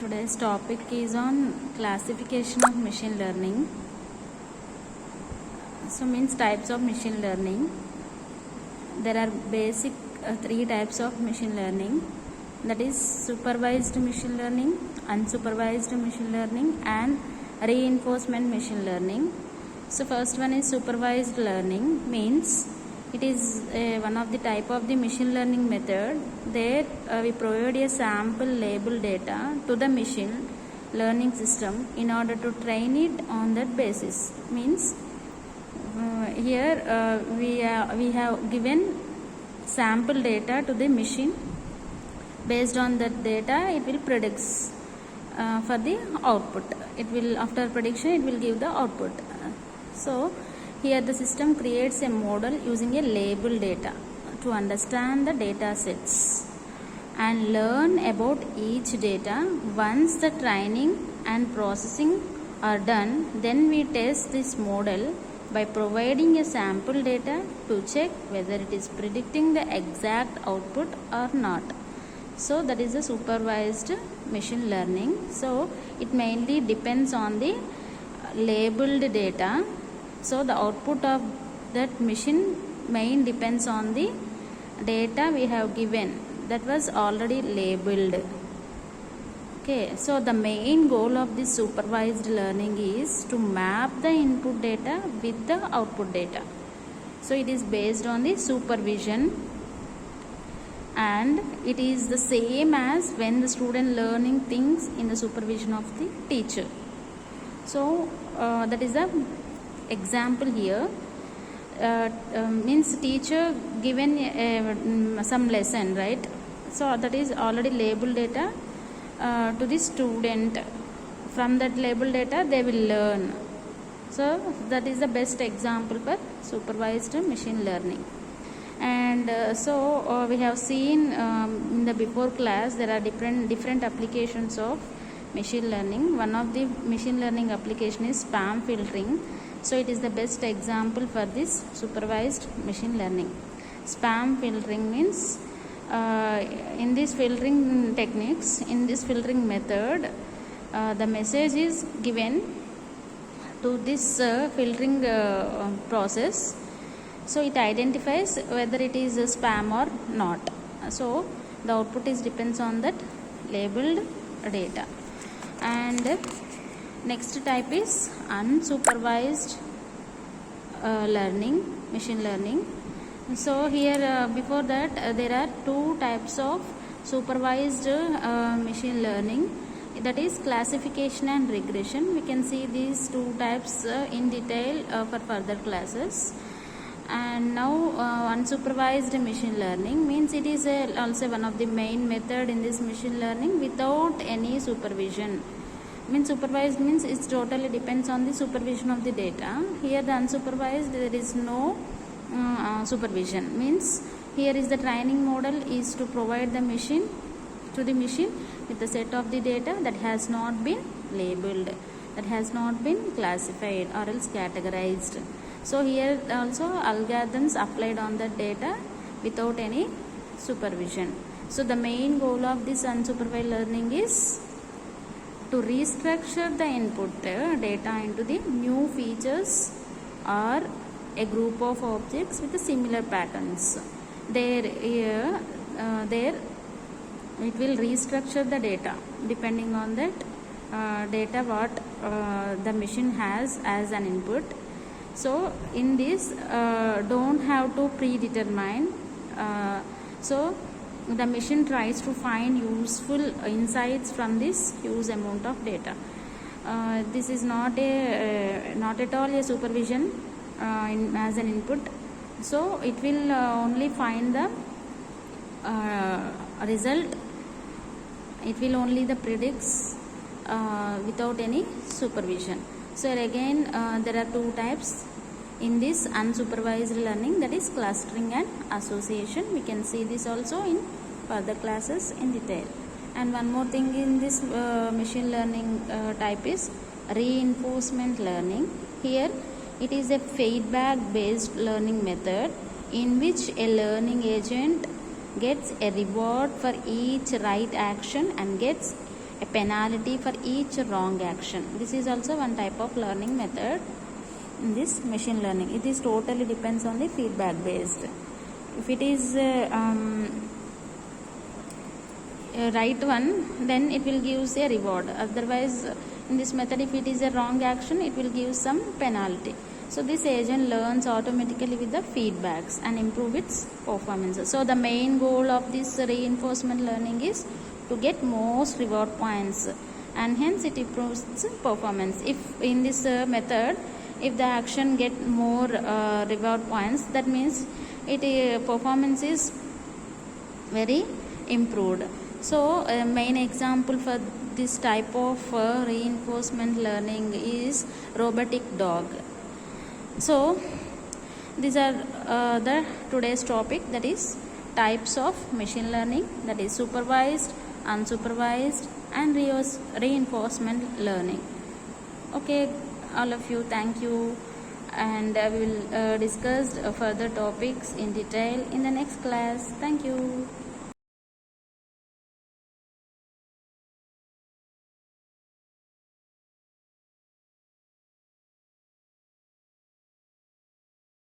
Today's topic is on classification of machine learning. So means types of machine learning. There are basic three types of machine learning, that is supervised machine learning, unsupervised machine learning and reinforcement machine learning. So first one is supervised learning, means it is one of the type of the machine learning method. There we provide a sample label data to the machine learning system in order to train it on that basis. Means here we have given sample data to the machine. Based on that data, it will predict for the output. It will, after prediction, it will give the output. So here the system creates a model using a label data to understand the data sets and learn about each data. Once the training and processing are done, then we test this model by providing a sample data to check whether it is predicting the exact output or not. So that is a supervised machine learning. So it mainly depends on the labeled data. So the output of that machine main depends on the data we have given that was already labeled. Okay, so the main goal of this supervised learning is to map the input data with the output data. So it is based on the supervision, and it is the same as when the student learning things in the supervision of the teacher. So that is the example here. Means teacher given some lesson, right? So that is already labeled data to the student. From that label data they will learn. So that is the best example for supervised machine learning. And we have seen in the before class there are different applications of machine learning. One of the machine learning application is spam filtering. So it is the best example for this supervised machine learning. Spam filtering means in this filtering techniques, in this filtering method, the message is given to this filtering process. So it identifies whether it is a spam or not. So the output is depends on that labeled data. And next type is unsupervised learning, machine learning. So here before that there are two types of supervised machine learning, that is classification and regression. We can see these two types in detail for further classes. And now unsupervised machine learning means it is also one of the main method in this machine learning without any supervision. Means supervised means it totally depends on the supervision of the data. Here the unsupervised, there is no supervision. Means here is the training model is to provide the machine to the machine with a set of the data that has not been labeled, that has not been classified or else categorized. So here also algorithms applied on that data without any supervision. So the main goal of this unsupervised learning is to restructure the input data into the new features or a group of objects with the similar patterns. There it will restructure the data depending on that data what the machine has as an input. So in this don't have to predetermine. So the machine tries to find useful insights from this huge amount of data. This is not at all a supervision as an input. So it will only find the result. It will only the predicts without any supervision. So again there are two types in this unsupervised learning, that is clustering and association. We can see this also in further classes in detail. And one more thing in this machine learning type is reinforcement learning. Here it is a feedback based learning method in which a learning agent gets a reward for each right action and gets a penalty for each wrong action. This is also one type of learning method in this machine learning. It is totally depends on the feedback based. If it is a right one, then it will give a reward. Otherwise, in this method, if it is a wrong action, it will give some penalty. So this agent learns automatically with the feedbacks and improve its performance. So the main goal of this reinforcement learning is to get most reward points, and hence it improves its performance. If in this method, if the action get more reward points, that means it performance is very improved. So main example for this type of reinforcement learning is robotic dog. So these are the today's topic, that is types of machine learning, that is supervised, unsupervised and reinforcement learning. Okay, all of you, thank you, and we will discuss further topics in detail in the next class. Thank you.